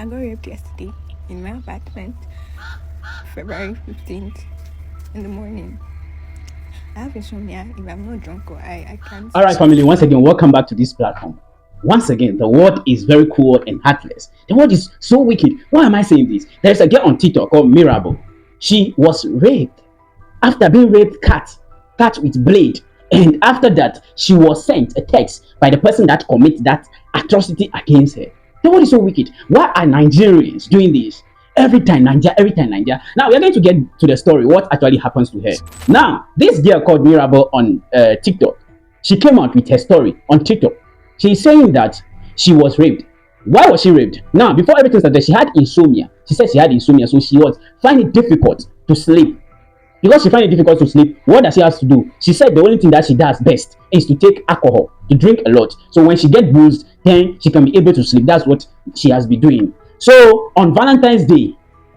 I got raped yesterday in my apartment, February 15th in the morning. I have insomnia. If I'm not drunk or I can't. All right, family, once again, welcome back to this platform. Once again, the world is very cruel and heartless. The world is so wicked. Why am I saying this? There's a girl on TikTok called Mirable. She was raped. After being raped, cut with blade. And after that, she was sent a text by the person that commit that atrocity against her. The world is so wicked. Why are Nigerians doing this? Every time Nigeria, every time Nigeria. Now we are going to get to the story. What actually happens to her? Now this girl called Mirable on TikTok, she came out with her story on TikTok. She's saying that she was raped. Why was she raped? Now before everything started, she had insomnia. She said she had insomnia, so she was finding it difficult to sleep. Because she find it difficult to sleep, what does she have to do? She said the only thing that she does best is to take alcohol, to drink a lot. So when she get boozed, then she can be able to sleep. That's what she has been doing. So on Valentine's Day,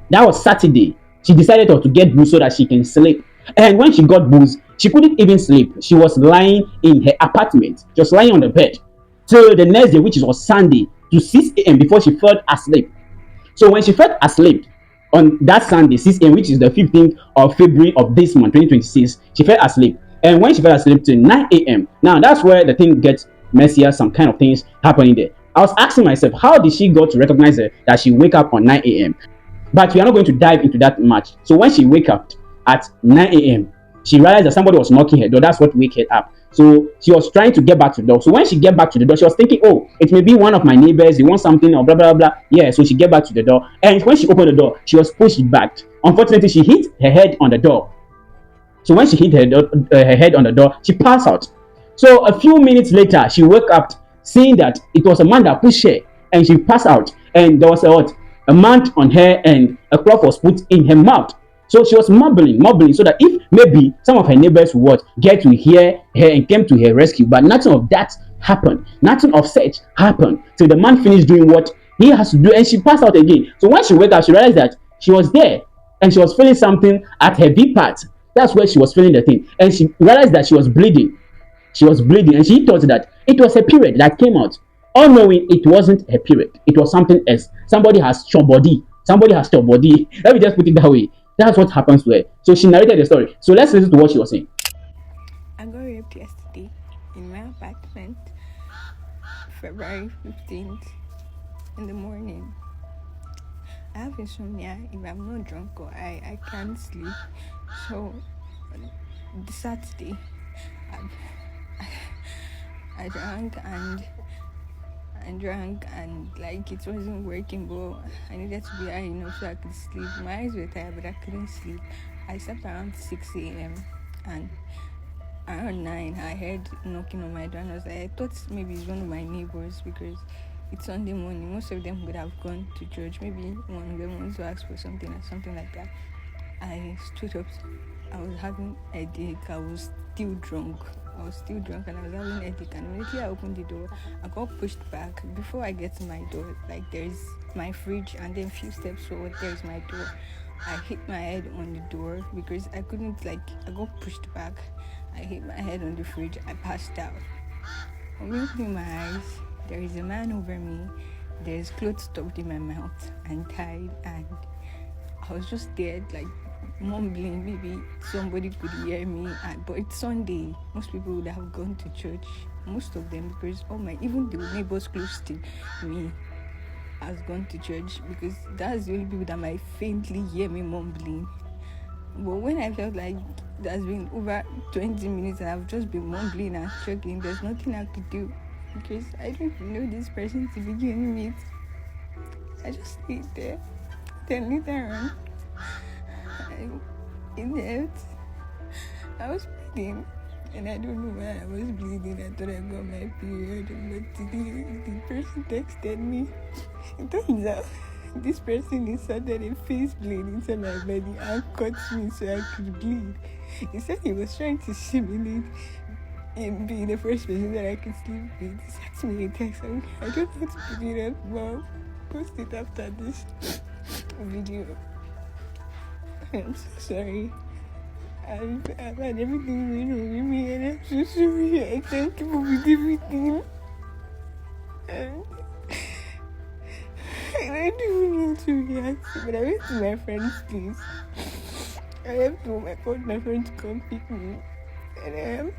that was Saturday, she decided to get boozed so that she can sleep. And when she got boozed, she couldn't even sleep. She was lying in her apartment, just lying on the bed. Till the next day, which was Sunday, to 6 a.m. before she fell asleep. So when she fell asleep on that Sunday, 6 a.m., which is the 15th of February of this month, 2026, she fell asleep. And when she fell asleep till 9 a.m., now that's where the thing gets messier, some kind of things happening there. I was asking myself, how did she go to recognize her that she wake up on 9 a.m.? But we are not going to dive into that much. So when she wake up at 9 a.m., she realized that somebody was knocking her door. That's what wake her up. So she was trying to get back to the door. So when she get back to the door, she was thinking, oh, it may be one of my neighbors. They want something or blah, blah, blah. Yeah, so she get back to the door. And when she opened the door, she was pushed back. Unfortunately, she hit her head on the door. So when she hit her head on the door, she passed out. So a few minutes later, she woke up seeing that it was a man that pushed her and she passed out. And there was a mount on her and a cloth was put in her mouth. So she was mumbling, so that if maybe some of her neighbors would get to hear her and came to her rescue, but nothing of that happened. Nothing of such happened till the man finished doing what he has to do, and she passed out again. So when she woke up, she realized that she was there and she was feeling something at her V part. That's where she was feeling the thing, and she realized that she was bleeding. She was bleeding, and she thought that it was a period that came out. All knowing it wasn't her period, it was something else. Somebody has your body. Somebody has your body. Let me just put it that way. That's what happens to her. So she narrated the story. So let's listen to what she was saying. I got raped yesterday in my apartment, February 15th in the morning. I have insomnia. If I'm not drunk or I can't sleep. So the Saturday, I drank and like it wasn't working, but I needed to be high enough so I could sleep. My eyes were tired, but I couldn't sleep. I slept around 6 a.m. and around 9 I heard knocking on my door, and I thought maybe it's one of my neighbors because it's Sunday morning. Most of them would have gone to church. Maybe one of them wants to ask for something or something like that. I stood up. I was having a headache. I was still drunk and I was having a headache. And immediately I opened the door, I got pushed back. Before I get to my door, like there's my fridge, and then a few steps forward, there's my door. I hit my head on the door because I couldn't, I got pushed back. I hit my head on the fridge. I passed out. When I opened my eyes, there is a man over me. There's clothes stuffed in my mouth and tied, and I was just there, mumbling. Maybe somebody could hear me, but it's Sunday. Most people would have gone to church. Most of them, because even the neighbors close to me has gone to church, because that's the only people that might faintly hear me mumbling. But when I felt like there's been over 20 minutes and I've just been mumbling and struggling, there's nothing I could do because I don't even know this person to begin with. I just stayed there. Then later on, I was bleeding, and I don't know why I was bleeding. I thought I got my period, but today the person texted me. It turns out this person inserted a face blade into my body and cut me so I could bleed. He said he was trying to simulate and be the first person that I could sleep with. He sent me a text. I don't know how to put it up, but post it after this video. I'm so sorry. I've had everything going on with me, and I'm so sorry. I thank you for with everything. I don't even know to react, but I went to my friend's place. I left home. I called my friend to come pick me, and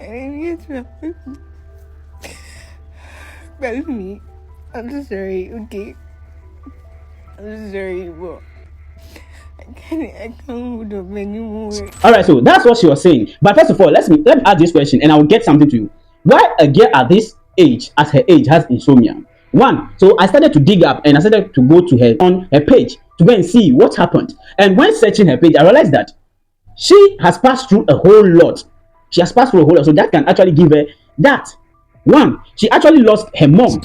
I needed to help me. I'm so sorry. Okay, I'm so sorry, but I can't hold up anymore. All right, so that's what she was saying. But first of all, let me ask this question, and I will get something to you. Why a girl at this age, at her age, has insomnia? One, so I started to dig up and I started to go to her on her page to go and see what happened. And when searching her page, I realized that she has passed through a whole lot. She has passed through a whole lot, so that can actually give her that. One, she actually lost her mom.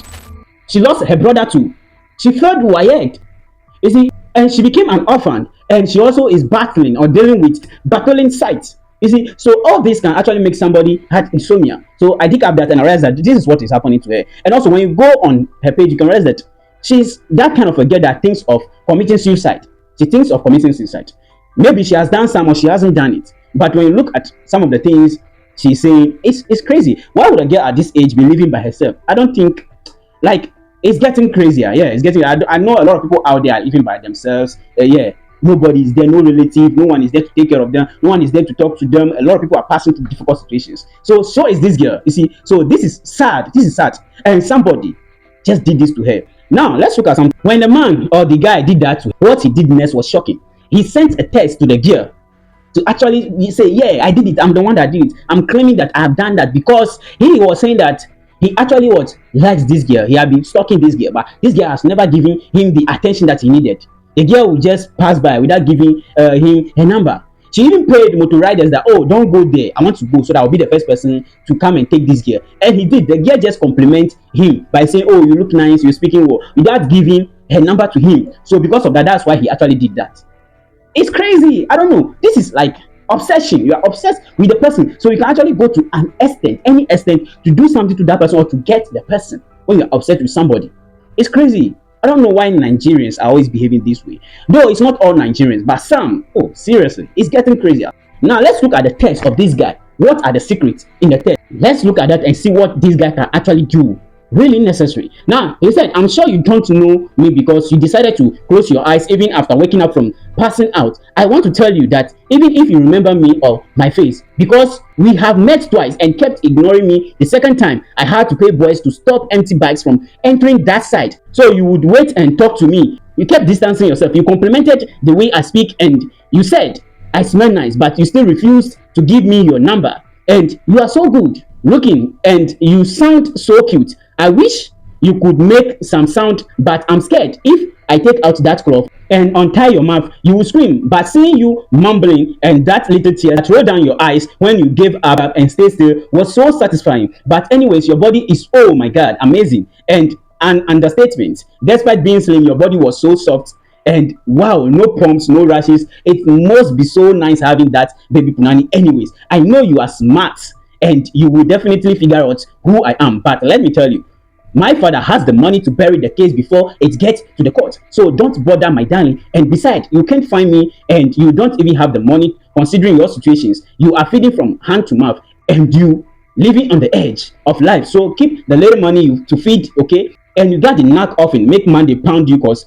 She lost her brother too. She failed WAEC. You see, and she became an orphan, and she also is battling or dealing with battling sites. You see, so all this can actually make somebody have insomnia. So I dig up that and I realize that this is what is happening to her. And also, when you go on her page, you can realize that she's that kind of a girl that thinks of committing suicide. She thinks of committing suicide. Maybe she has done some or she hasn't done it. But when you look at some of the things she's saying, it's crazy. Why would a girl at this age be living by herself? I don't think, like, it's getting crazier. Yeah, it's getting. I know a lot of people out there are living by themselves. Yeah, nobody is there, no relative, no one is there to take care of them, no one is there to talk to them. A lot of people are passing through difficult situations. So is this girl. You see, so this is sad. This is sad, and somebody just did this to her. Now let's look at something. When the man or the guy did that, what he did next was shocking. He sent a text to the girl to actually say, yeah, I did it. I'm the one that did it. I'm claiming that I've done that, because he was saying that he actually likes this girl. He had been stalking this girl, but this girl has never given him the attention that he needed. The girl would just pass by without giving him her number. She even paid motor riders that, oh, don't go there, I want to go, so that I'll be the first person to come and take this girl. And he did. The girl just compliment him by saying, oh, you look nice, you're speaking well, without giving her number to him. So because of that, that's why he actually did that. It's crazy. I don't know. This is like obsession. You are obsessed with the person, so you can actually go to an extent, any extent, to do something to that person or to get the person when you're upset with somebody. It's crazy. I don't know why Nigerians are always behaving this way. Though it's not all Nigerians, but some. Oh, seriously, it's getting crazier. Now let's look at the text of this guy. What are the secrets in the text? Let's look at that and see what this guy can actually do. Really necessary. Now, he said, I'm sure you don't know me because you decided to close your eyes even after waking up from passing out. I want to tell you that even if you remember me or my face, because we have met twice and kept ignoring me the second time, I had to pay boys to stop empty bikes from entering that side. So you would wait and talk to me. You kept distancing yourself. You complimented the way I speak and you said, I smell nice, but you still refused to give me your number. And you are so good looking and you sound so cute. I wish you could make some sound, but I'm scared. If I take out that cloth and untie your mouth, you will scream. But seeing you mumbling and that little tear that rolled down your eyes when you gave up and stayed still was so satisfying. But anyways, your body is, oh my God, amazing. And an understatement. Despite being slim, your body was so soft. And wow, no pumps, no rashes. It must be so nice having that baby Punani. Anyways, I know you are smart and you will definitely figure out who I am. But let me tell you, my father has the money to bury the case before it gets to the court. So don't bother, my darling. And besides, you can't find me and you don't even have the money considering your situations. You are feeding from hand to mouth and you living on the edge of life. So keep the little money to feed, okay? And you got the knack off and make man they pound you, cause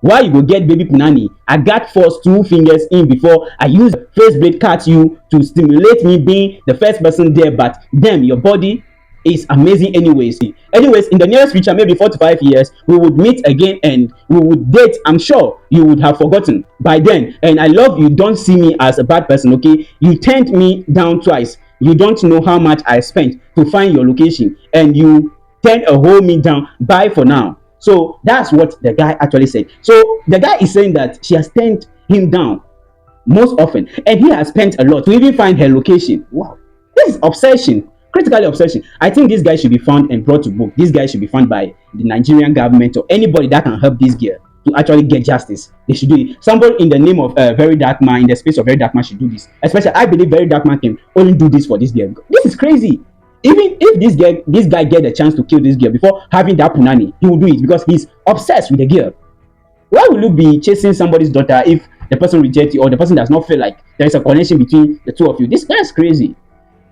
why you go get baby Punani? I got forced 2 fingers in before I use face blade cut you to stimulate me being the first person there. But damn, your body is amazing anyways. Anyways, in the nearest future, maybe 4 to 5 years, we would meet again and we would date. I'm sure you would have forgotten by then. And I love you. Don't see me as a bad person, okay? You turned me down twice. You don't know how much I spent to find your location and you turned a whole me down. Bye for now. So that's what the guy actually said. So the guy is saying that she has turned him down most often and he has spent a lot to even find her location. Wow, this is obsession, critically obsession. I think this guy should be found and brought to book. This guy should be found by the Nigerian government or anybody that can help this girl to actually get justice. They should do it. Somebody in the name of Very Dark Man, in the space of Very Dark Man, should do this. Especially, I believe Very Dark Man can only do this for this girl. This is crazy. Even if this guy get a chance to kill this girl before having that Punani, he will do it because he's obsessed with the girl. Why will you be chasing somebody's daughter if the person rejects you or the person does not feel like there is a connection between the two of you? This guy is crazy.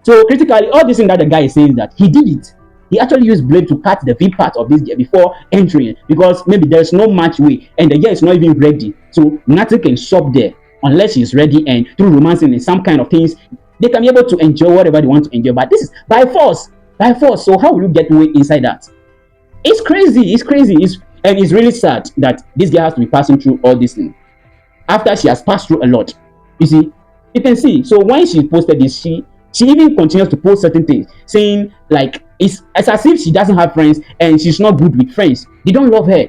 So critically, all this thing that the guy is saying is that he did it. he actually used blade to cut the V part of this girl before entering, because maybe there's no match way and the girl is not even ready. So nothing can stop there unless she's ready, and through romancing and some kind of things, they can be able to enjoy whatever they want to enjoy. But this is by force, by force. So how will you get away inside that? It's crazy. It's crazy. And it's really sad that this girl has to be passing through all this thing after she has passed through a lot. You see, you can see. So when she posted this, she even continues to post certain things, saying like it's as if she doesn't have friends and she's not good with friends. They don't love her,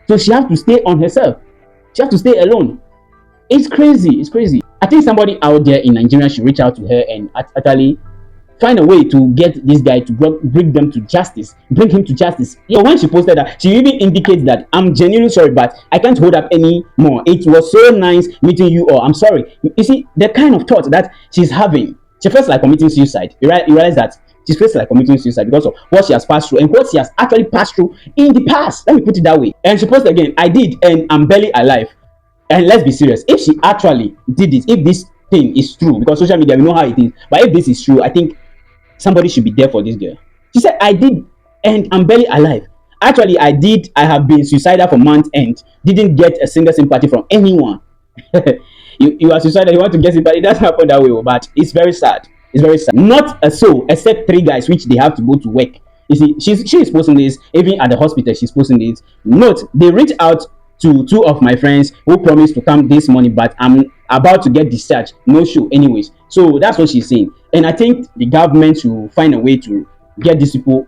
so she has to stay on herself. She has to stay alone. It's crazy. It's crazy. I think somebody out there in Nigeria should reach out to her and actually find a way to get this guy to bring them to justice, bring him to justice. When she posted that, she even indicates that I'm genuinely sorry, but I can't hold up anymore. It was so nice meeting you all. I'm sorry. You see, the kind of thought that she's having, she feels like committing suicide. You realize that she feels like committing suicide because of what she has passed through and what she has actually passed through in the past. Let me put it that way. And she posted again, I did, and I'm barely alive. And let's be serious. If she actually did it, if this thing is true, because social media, we know how it is, but if this is true, I think somebody should be there for this girl. She said, I did, and I'm barely alive. Actually, I did. I have been suicidal for months and didn't get a single sympathy from anyone. You are suicidal, you want to get sympathy. It doesn't happen that way, but it's very sad. It's very sad. Not a soul, except 3 guys, which they have to go to work. You see, she is posting this, even at the hospital, she's posting this. Note, they reached out to 2 of my friends who promised to come this morning, but I'm about to get discharged. No show, anyways. So that's what she's saying. And I think the government should find a way to get these people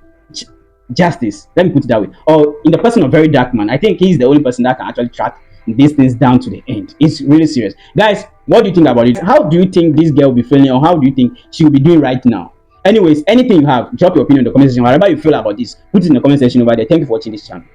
justice. Let me put it that way. Or in the person of Very Dark Man, I think he's the only person that can actually track these things down to the end. It's really serious. Guys, what do you think about it? How do you think this girl will be feeling, or how do you think she will be doing right now? Anyways, anything you have, drop your opinion in the comment section. Whatever you feel about this, put it in the comment section over there. Thank you for watching this channel.